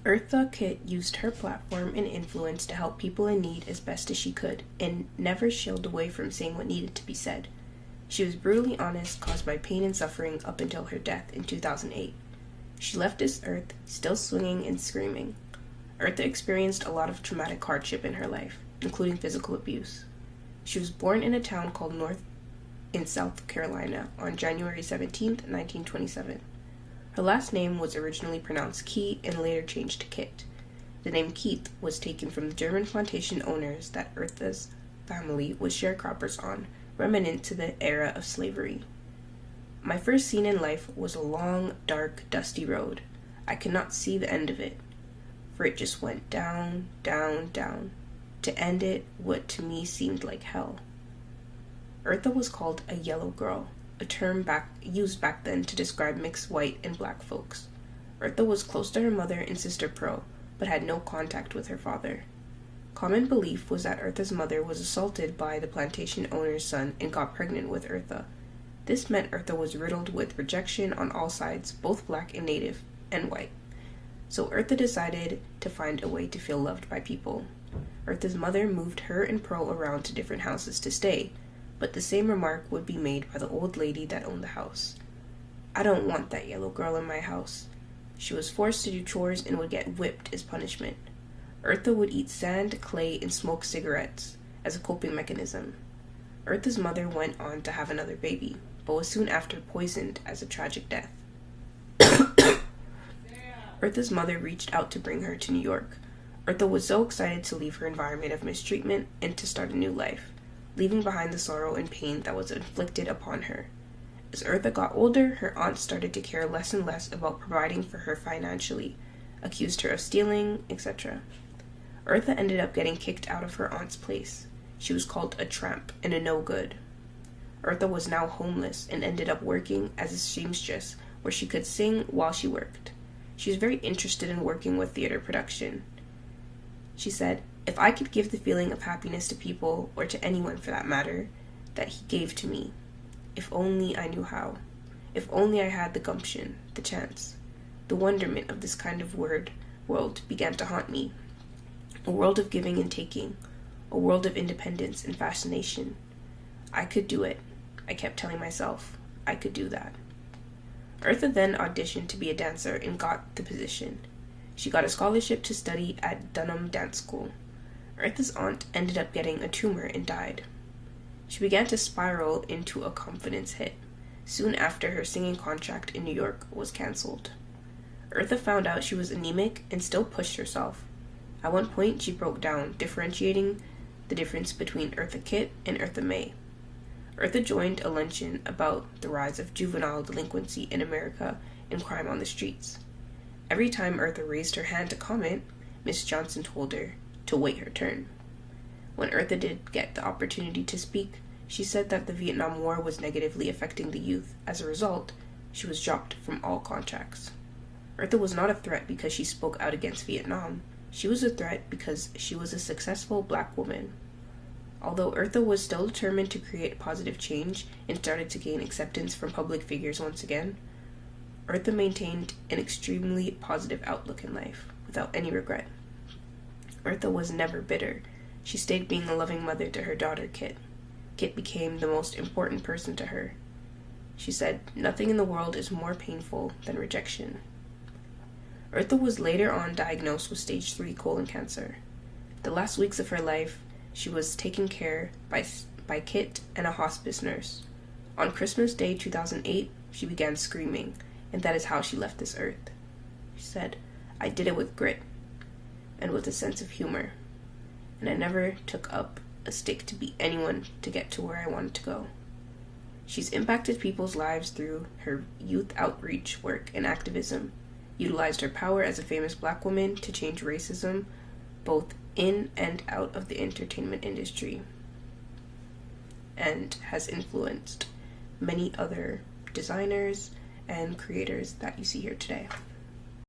Eartha Kitt used her platform and influence to help people in need as best as she could, and never shied away from saying what needed to be said. She was brutally honest, caused by pain and suffering up until her death in 2008. She left this earth still swinging and screaming. Eartha experienced a lot of traumatic hardship in her life, including physical abuse. She was born in a town called North in South Carolina on January 17, 1927. Her last name was originally pronounced Key and later changed to Kitt. The name Keith was taken from the German plantation owners that Eartha's family was sharecroppers on, reminiscent to the era of slavery. My first scene in life was a long, dark, dusty road. I could not see the end of it, for it just went down, down, down, to end it what to me seemed like hell. Eartha was called a yellow girl, a term used back then to describe mixed white and black folks. Eartha was close to her mother and sister Pearl, but had no contact with her father. Common belief was that Eartha's mother was assaulted by the plantation owner's son and got pregnant with Eartha. This meant Eartha was riddled with rejection on all sides, both black and native, and white. So Eartha decided to find a way to feel loved by people. Eartha's mother moved her and Pearl around to different houses to stay, but the same remark would be made by the old lady that owned the house. "I don't want that yellow girl in my house." She was forced to do chores and would get whipped as punishment. Eartha would eat sand, clay, and smoke cigarettes as a coping mechanism. Eartha's mother went on to have another baby, but was soon after poisoned as a tragic death. Eartha's mother reached out to bring her to New York. Eartha was so excited to leave her environment of mistreatment and to start a new life, leaving behind the sorrow and pain that was inflicted upon her. As Eartha got older, her aunt started to care less and less about providing for her financially, accused her of stealing, etc. Eartha ended up getting kicked out of her aunt's place. She was called a tramp and a no-good. Eartha was now homeless and ended up working as a seamstress where she could sing while she worked. She was very interested in working with theater production. She said, "If I could give the feeling of happiness to people, or to anyone for that matter, that he gave to me, if only I knew how. If only I had the gumption, the chance." The wonderment of this kind of world began to haunt me. A world of giving and taking, a world of independence and fascination. I could do it. I kept telling myself, I could do that. Eartha then auditioned to be a dancer and got the position. She got a scholarship to study at Dunham Dance School. Eartha's aunt ended up getting a tumor and died. She began to spiral into a confidence hit. Soon after, her singing contract in New York was canceled. Eartha found out she was anemic and still pushed herself. At one point, she broke down, differentiating the difference between Eartha Kitt and Eartha May. Eartha joined a luncheon about the rise of juvenile delinquency in America and crime on the streets. Every time Eartha raised her hand to comment, Miss Johnson told her to wait her turn. When Eartha did get the opportunity to speak, she said that the Vietnam War was negatively affecting the youth. As a result, she was dropped from all contracts. Eartha was not a threat because she spoke out against Vietnam. She was a threat because she was a successful black woman. Although Eartha was still determined to create positive change and started to gain acceptance from public figures once again, Eartha maintained an extremely positive outlook in life, without any regret. Eartha was never bitter. She stayed being a loving mother to her daughter, Kitt. Kitt became the most important person to her. She said, "Nothing in the world is more painful than rejection." Eartha was later on diagnosed with stage 3 colon cancer. The last weeks of her life, she was taken care by Kitt and a hospice nurse. On Christmas Day 2008, she began screaming, and that is how she left this earth. She said, "I did it with grit and with a sense of humor, and I never took up a stick to beat anyone to get to where I wanted to go." She's impacted people's lives through her youth outreach work and activism, utilized her power as a famous black woman to change racism both in and out of the entertainment industry, and has influenced many other designers and creators that you see here today.